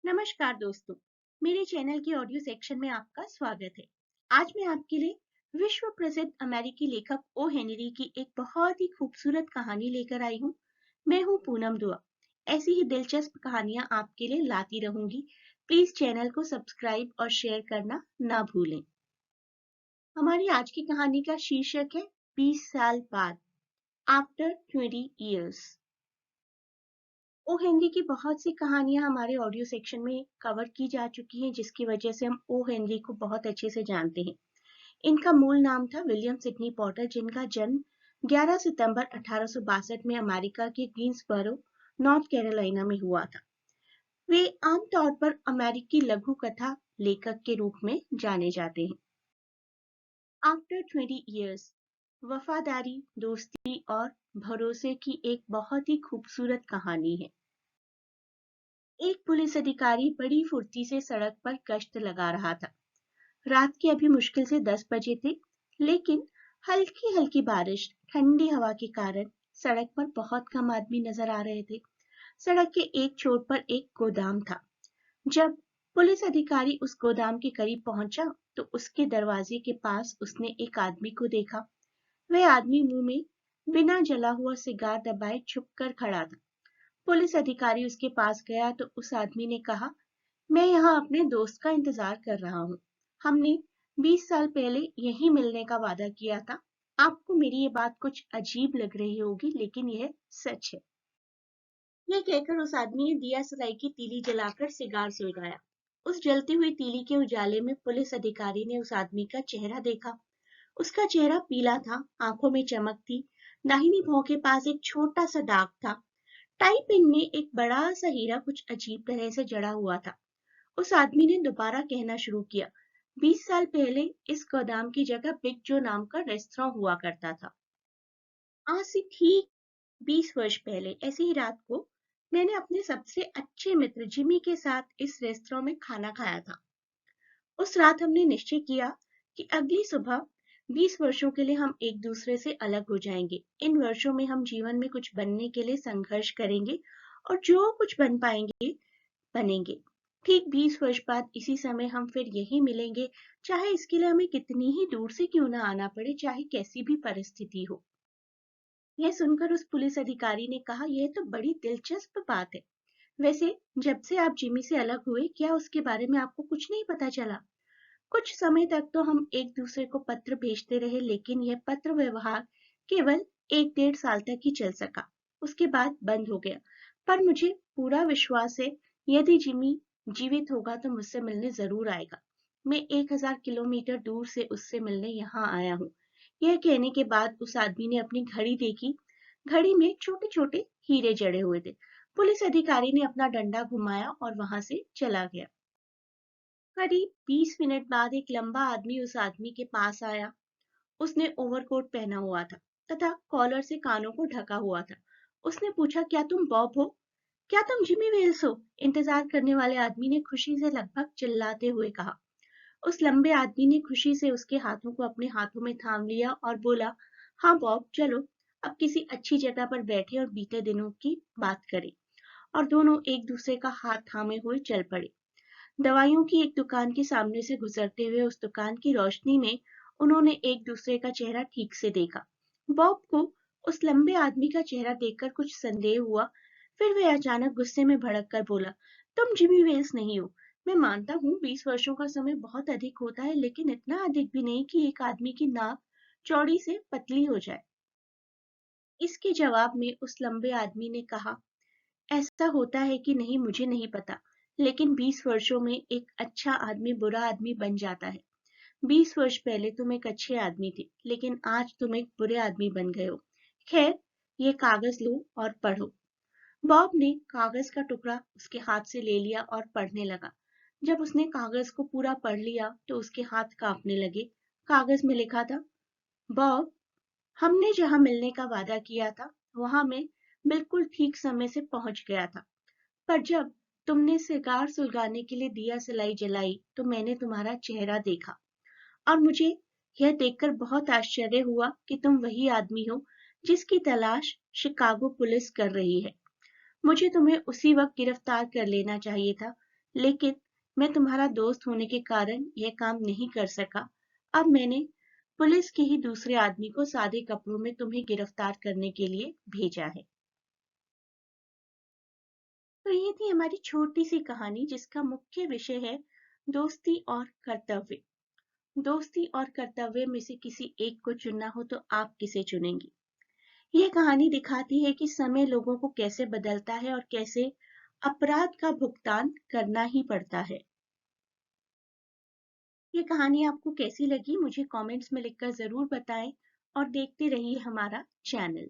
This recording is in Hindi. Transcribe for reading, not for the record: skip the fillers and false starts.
नमस्कार दोस्तों, मेरे चैनल के ऑडियो सेक्शन में आपका स्वागत है। आज मैं आपके लिए विश्व प्रसिद्ध अमेरिकी लेखक ओ हेनरी की एक बहुत ही खूबसूरत कहानी लेकर आई हूँ। मैं हूँ पूनम दुआ। ऐसी ही दिलचस्प कहानियां आपके लिए लाती रहूंगी। प्लीज चैनल को सब्सक्राइब और शेयर करना ना भूलें। हमारी आज की कहानी का शीर्षक है 20 साल बाद, आफ्टर 20 years। ओ हेनरी की बहुत सी कहानियां हमारे ऑडियो सेक्शन में कवर की जा चुकी हैं, जिसकी वजह से हम ओ हेनरी को बहुत अच्छे से जानते हैं। इनका मूल नाम था विलियम सिडनी पॉटर, जिनका जन्म 11 सितंबर 1862 में अमेरिका के ग्रीन्सबरो, नॉर्थ कैरोलिना में हुआ था। वे आमतौर पर अमेरिकी लघु कथा लेखक के रूप में जाने जाते हैं। आफ्टर 20 years, वफादारी, दोस्ती और भरोसे की एक बहुत ही खूबसूरत कहानी है। एक पुलिस अधिकारी बड़ी फुर्ती से सड़क पर गश्त लगा रहा था। रात के अभी मुश्किल से 10 बजे थे, लेकिन हल्की हल्की बारिश, ठंडी हवा के कारण सड़क पर बहुत कम आदमी नजर आ रहे थे। सड़क के एक छोर पर एक गोदाम था। जब पुलिस अधिकारी उस गोदाम के करीब पहुंचा, तो उसके दरवाजे के पास उसने एक आदमी को देखा। वह आदमी मुंह में बिना जला हुआ सिगार दबाए छुपकर खड़ा था। पुलिस अधिकारी उसके पास गया तो उस आदमी ने कहा, मैं यहाँ अपने दोस्त का इंतजार कर रहा हूँ। हमने 20 साल पहले यहीं मिलने का वादा किया था। आपको मेरी ये बात कुछ अजीब लग रही होगी, लेकिन यह सच है। यह कहकर उस आदमी ने दिया सलाई की तीली जलाकर सिगार सुलगाया। उस जलती हुई तीली के उजाले में पुलिस अधिकारी ने उस आदमी का चेहरा देखा। उसका चेहरा पीला था, आंखों में चमक थी, दाहिनी भौं के पास एक छोटा सा दाग था। टाई पिन में एक बड़ा सा हीरा कुछ अजीब तरह से जड़ा हुआ था। उस आदमी ने दोबारा कहना शुरू किया, 20 साल पहले इस गोदाम की जगह बिग जो नाम का रेस्तरां हुआ करता था। आज से ठीक 20 वर्ष पहले ऐसी ही रात को मैंने अपने सबसे अच्छे मित्र जिमी के साथ इस रेस्तरां में खाना खाया था। उस रात हमने निश्चय किया कि अगली सुबह 20 वर्षों के लिए हम एक दूसरे से अलग हो जाएंगे। इन वर्षों में हम जीवन में कुछ बनने के लिए संघर्ष करेंगे और जो कुछ बन पाएंगे बनेंगे। ठीक 20 वर्ष बाद इसी समय हम फिर यही मिलेंगे, चाहे इसके लिए हमें कितनी ही दूर से क्यों ना आना पड़े, चाहे कैसी भी परिस्थिति हो। यह सुनकर उस पुलिस अधिकारी ने कहा, यह तो बड़ी दिलचस्प बात है। वैसे जब से आप जिमी से अलग हुए, क्या उसके बारे में आपको कुछ नहीं पता चला? कुछ समय तक तो हम एक दूसरे को पत्र भेजते रहे, लेकिन यह पत्र व्यवहार केवल 1-1.5 साल तक ही चल सका। उसके बाद बंद हो गया। पर मुझे पूरा विश्वास है, यदि जिमी जीवित होगा तो मुझसे मिलने जरूर आएगा। मैं 1000 किलोमीटर दूर से उससे मिलने यहाँ आया हूँ। यह कहने के बाद उस आदमी ने अपनी घड़ी देखी। घड़ी में छोटे छोटे हीरे जड़े हुए थे। पुलिस अधिकारी ने अपना डंडा घुमाया और वहां से चला गया। करीब 20 मिनट बाद एक लंबा आदमी उस आदमी के पास आया। उसने ओवरकोट पहना हुआ था तथा कॉलर से कानों को ढका हुआ था। उसने पूछा, क्या तुम बॉब हो? क्या तुम जिमी वेल्स हो? इंतजार करने वाले आदमी ने खुशी से लगभग चिल्लाते हुए कहा। उस लंबे आदमी ने खुशी से उसके हाथों को अपने हाथों में थाम लिया और बोला, हाँ बॉब, चलो अब किसी अच्छी जगह पर बैठे और बीते दिनों की बात करें। और दोनों एक दूसरे का हाथ थामे हुए चल पड़े। दवाइयों की एक दुकान के सामने से गुजरते हुए उस दुकान की रोशनी में उन्होंने एक दूसरे का चेहरा ठीक से देखा। बॉब को उस लंबे आदमी का चेहरा देखकर कुछ संदेह हुआ। फिर वह अचानक गुस्से में भड़क कर बोला, तुम जिमी वेल्स नहीं हो। मैं मानता हूँ 20 वर्षों का समय बहुत अधिक होता है, लेकिन इतना अधिक भी नहीं कि एक आदमी की नाक चौड़ी से पतली हो जाए। इसके जवाब में उस लंबे आदमी ने कहा, ऐसा होता है कि नहीं मुझे नहीं पता, लेकिन 20 वर्षों में एक अच्छा आदमी बुरा आदमी बन जाता है। 20 वर्ष पहले तुम एक अच्छे आदमी थे, लेकिन आज तुम एक बुरे आदमी बन गए हो। खैर, ये कागज लो और पढ़ो। बॉब ने कागज का टुकड़ा उसके हाथ से ले लिया और पढ़ने लगा। जब उसने कागज को पूरा पढ़ लिया तो उसके हाथ कांपने लगे। कागज में लिखा था, बॉब, हमने जहां मिलने का वादा किया था, वहां मैं बिल्कुल ठीक समय से पहुंच गया था। पर जब तुमने सिगार सुलगाने के लिए दिया सलाई जलाई, तो मैंने तुम्हारा चेहरा देखा और मुझे यह देखकर बहुत आश्चर्य हुआ कि तुम वही आदमी हो जिसकी तलाश शिकागो पुलिस कर रही है। मुझे तुम्हें उसी वक्त गिरफ्तार कर लेना चाहिए था, लेकिन मैं तुम्हारा दोस्त होने के कारण यह काम नहीं कर सका। अब मैंने पुलिस के ही दूसरे आदमी को सादे कपड़ों में तुम्हें गिरफ्तार करने के लिए भेजा है। तो ये थी हमारी छोटी सी कहानी जिसका मुख्य विषय है दोस्ती और कर्तव्य। दोस्ती और कर्तव्य में से किसी एक को चुनना हो तो आप किसे चुनेंगी? यह कहानी दिखाती है कि समय लोगों को कैसे बदलता है और कैसे अपराध का भुगतान करना ही पड़ता है। ये कहानी आपको कैसी लगी मुझे कमेंट्स में लिखकर जरूर बताएं और देखते रहिए हमारा चैनल।